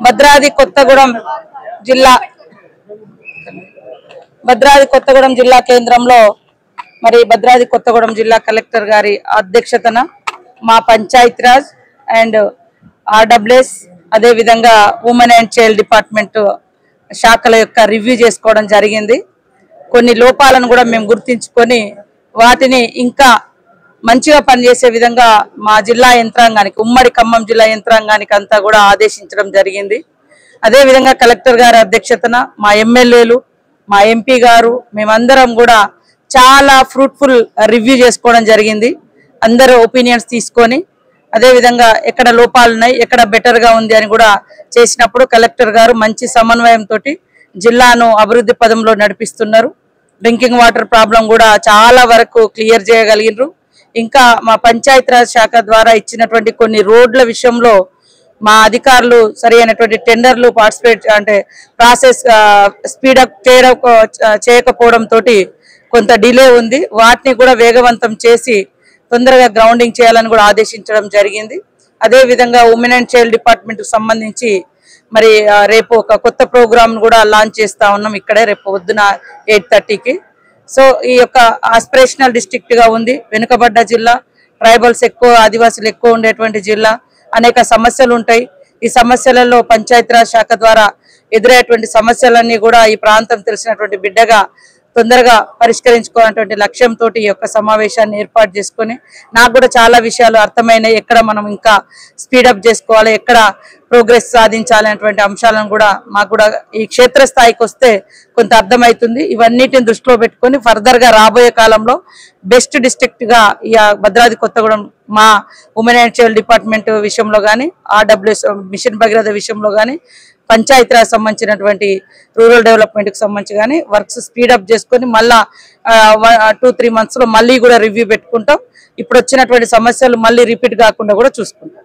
భద్రాద్రి కొత్తగూడెం జిల్లా కేంద్రంలో మరి భద్రాద్రి కొత్తగూడెం జిల్లా కలెక్టర్ గారి అధ్యక్షతన మా పంచాయతీరాజ్ అండ్ ఆర్డబ్ల్యూఎస్ అదే విధంగా ఉమెన్ అండ్ చైల్డ్ డిపార్ట్మెంట్ శాఖల యొక్క రివ్యూ చేసుకోవడం జరిగింది. కొన్ని లోపాలను కూడా మేము గుర్తించుకొని వాటిని ఇంకా మంచిగా పనిచేసే విధంగా మా జిల్లా యంత్రాంగానికి ఉమ్మడి ఖమ్మం జిల్లా యంత్రాంగానికి అంతా కూడా ఆదేశించడం జరిగింది. అదే విధంగా కలెక్టర్ గారి అధ్యక్షతన మా ఎమ్మెల్యేలు మా ఎంపీ గారు మేమందరం కూడా చాలా ఫ్రూట్ఫుల్ రివ్యూ చేసుకోవడం జరిగింది. అందరూ ఒపీనియన్స్ తీసుకొని అదే విధంగా ఎక్కడ లోపాలు ఉన్నాయి ఎక్కడ బెటర్ గా ఉంది అని కూడా చేసినప్పుడు కలెక్టర్ గారు మంచి సమన్వయంతో జిల్లాను అభివృద్ధి పదంలో నడిపిస్తున్నారు. డ్రింకింగ్ వాటర్ ప్రాబ్లం కూడా చాలా వరకు క్లియర్ చేయగలిగినారు. ఇంకా మా పంచాయతీరాజ్ శాఖ ద్వారా ఇచ్చినటువంటి కొన్ని రోడ్ల విషయంలో మా అధికారులు సరైనటువంటి టెండర్లు పార్టిసిపేట్ అంటే ప్రాసెస్ స్పీడప్ చేయకపోవడం తోటి కొంత డిలే ఉంది. వాటిని కూడా వేగవంతం చేసి తొందరగా గ్రౌండింగ్ చేయాలని కూడా ఆదేశించడం జరిగింది. అదే విధంగా ఉమెన్ అండ్ చైల్డ్ డిపార్ట్మెంట్ కు సంబంధించి మరి రేపు ఒక కొత్త ప్రోగ్రామ్ కూడా లాంచ్ చేస్తా ఉన్నాం ఇక్కడే రేపు పొద్దున 8:30కి. సో ఈ యొక్క ఆస్పిరేషనల్ డిస్ట్రిక్ట్ గా ఉంది. వెనుకబడ్డ జిల్లా, ట్రైబల్స్ ఎక్కువ, ఆదివాసులు ఎక్కువ ఉండేటువంటి జిల్లా. అనేక సమస్యలు ఉంటాయి. ఈ సమస్యలలో పంచాయతీరాజ్ శాఖ ద్వారా ఎదురయ్యేటువంటి సమస్యలన్నీ కూడా ఈ ప్రాంతం తెలిసినటువంటి బిడ్డగా తొందరగా పరిష్కరించుకోవాలనేటువంటి లక్ష్యంతో ఈ యొక్క సమావేశాన్ని ఏర్పాటు చేసుకొని నాకు కూడా చాలా విషయాలు అర్థమైనాయి. ఎక్కడ మనం ఇంకా స్పీడప్ చేసుకోవాలి, ఎక్కడ ప్రోగ్రెస్ సాధించాలి అనేటువంటి అంశాలను కూడా మాకు కూడా ఈ క్షేత్రస్థాయికి వస్తే కొంత అర్థమవుతుంది. ఇవన్నిటిని దృష్టిలో పెట్టుకొని ఫర్దర్ గా రాబోయే కాలంలో బెస్ట్ డిస్ట్రిక్ట్ గా ఈ భద్రాద్రి కొత్తగూడెం మా ఉమెన్ అండ్ చైల్డ్ డిపార్ట్మెంట్ విషయంలో కానీ ఆర్డబ్ల్యూఎస్ మిషన్ భగీరథ విషయంలో కానీ పంచాయతీరాజ్ సంబంధించినటువంటి రూరల్ డెవలప్మెంట్ కి సంబంధించి కానీ వర్క్స్ స్పీడప్ చేసుకొని మళ్ళా 2-3 months లో మళ్ళీ కూడా రివ్యూ పెట్టుకుంటాం. ఇప్పుడు వచ్చినటువంటి సమస్యలు మళ్ళీ రిపీట్ కాకుండా కూడా చూసుకుంటాం.